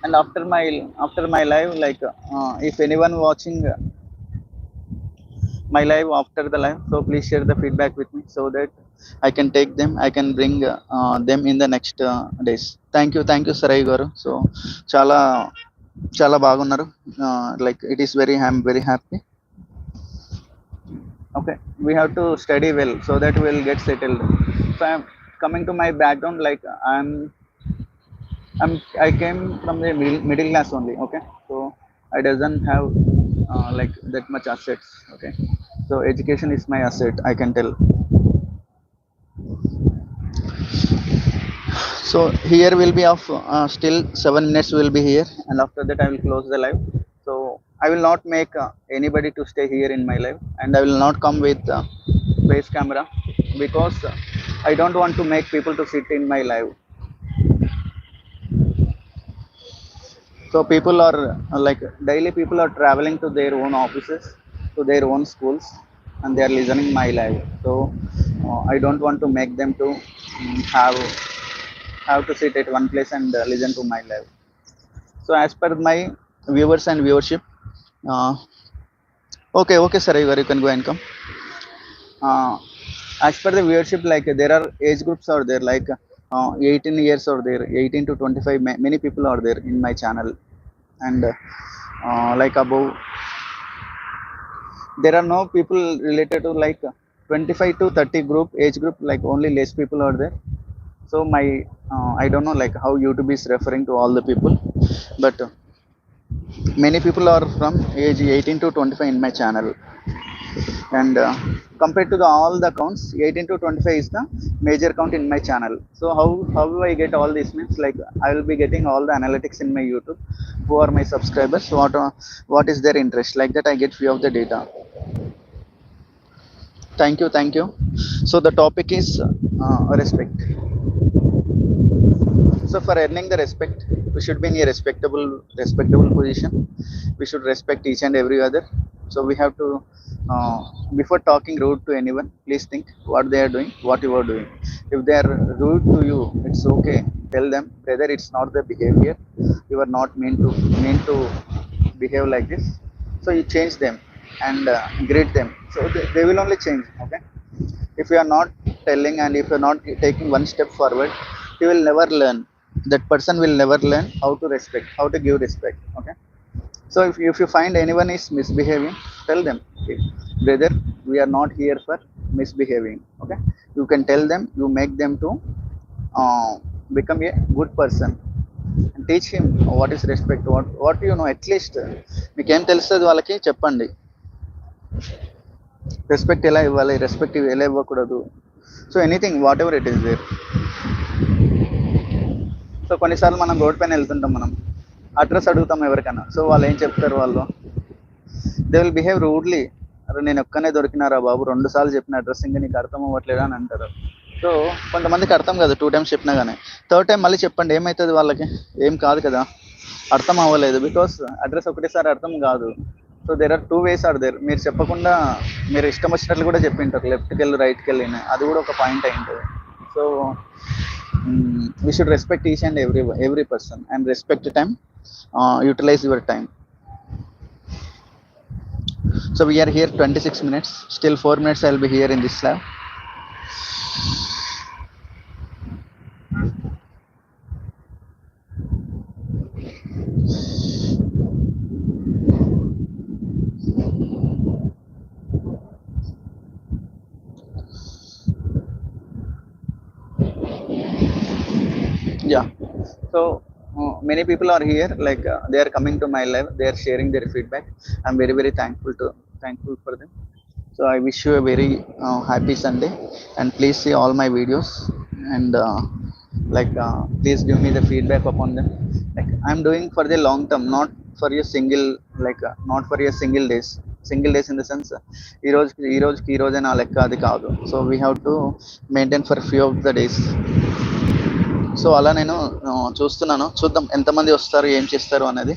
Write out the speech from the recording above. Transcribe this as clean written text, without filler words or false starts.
And after my live, like if anyone watching my live after the live, so please share the feedback with me so that I can take them, I can bring them in the next days. Thank you Sarai garu. So చాలా చాలా బాగున్నారు. Like it is very, I'm very happy. Okay, we have to study well so that we'll get settled. So I'm coming to my background, like I came from the middle class only. Okay, so I doesn't have like that much assets. Okay, so education is my asset, I can tell. So here will be of still 7 minutes will be here, and after that I will close the live. So I will not make anybody to stay here in my live, and I will not come with face camera, because I don't want to make people to sit in my live. So people are like daily people are traveling to their own offices, to their own schools, and they are listening my live. So I don't want to make them to have to sit at one place and listen to my live. So as per my viewers and viewership, uh, okay sir, you can go and come. As per the viewership, like there are age groups are there, like 18 years are there, 18 to 25, many people are there in my channel. And like above, there are no people related to like 25 to 30 group age group, like only less people are there. So my I don't know like how YouTube is referring to all the people, but many people are from age 18 to 25 in my channel. And compared to all the accounts, 18 to 25 is the major count in my channel. So how do I get all this? Means like I will be getting all the analytics in my YouTube, who are my subscribers, what is their interest, like that I get few of the data. Thank you. So the topic is respect. So for earning the respect, we should be in a respectable position. We should respect each and every other. So we have to before talking rude to anyone, please think what they are doing, what you are doing. If they are rude to you, it's okay, tell them, brother, it's not the behavior, you are not mean to behave like this. So you change them and greet them, so they will only change. Okay, if you are not telling and if you are not taking one step forward, you will never learn. That person will never learn how to respect, how to give respect. Okay, so if you find anyone is misbehaving, tell them, okay, brother, we are not here for misbehaving. Okay, you can tell them, you make them to uh, become a good person, and teach him what is respect, what you know, at least మీకేం తెలుస్తుంది వాళ్ళకి చెప్పండి. Respect ఎలా ఇవ్వాలి, respect ఎలా ఇవ్వకూడదు, so anything whatever it is there. So కొన్నిసార్లు మనం రోడ్ పైన వెళ్తుంటాం, మనం అడ్రస్ అడుగుతాం ఎవరికైనా, సో వాళ్ళు ఏం చెప్తారు, వాళ్ళు దే విల్ బిహేవ్ రూడ్లీ. అరే నేను ఒక్కనే దొరికినారా బాబు, 2 సార్లు చెప్పిన అడ్రస్, ఇంకా నీకు అర్థం అవ్వట్లేదా అని అంటారు. సో కొంతమందికి అర్థం కాదు, 2 times చెప్పినా కానీ, థర్డ్ టైం మళ్ళీ చెప్పండి, ఏమవుతుంది వాళ్ళకి, ఏం కాదు కదా, అర్థం అవ్వలేదు, బికాస్ అడ్రస్ ఒకటేసారి అర్థం కాదు. So there are 2 ways are there. మీరు చెప్పకుండా మీరు ఇష్టం వచ్చినట్లు కూడా చెప్పింటారు, లెఫ్ట్కి వెళ్ళి రైట్కి వెళ్ళిన, అది కూడా ఒక పాయింట్ అయింటుంది. So we should respect each and every person and respect time, utilize your time. So we are here 26 minutes, still 4 minutes I will be here in this lab. Yeah, so many people are here, like they are coming to my live, they are sharing their feedback. I'm very thankful for them. So I wish you a very happy Sunday, and please see all my videos, and like please give me the feedback upon them. Like I'm doing for the long term, not for a single, like not for a single days in the sense ఈ రోజే నా లెక్క అది కాదు. So we have to maintain for few of the days. So అలా నేను చూస్తున్నాను, చూద్దాం ఎంతమంది వస్తారు, ఏం చేస్తారు అనేది.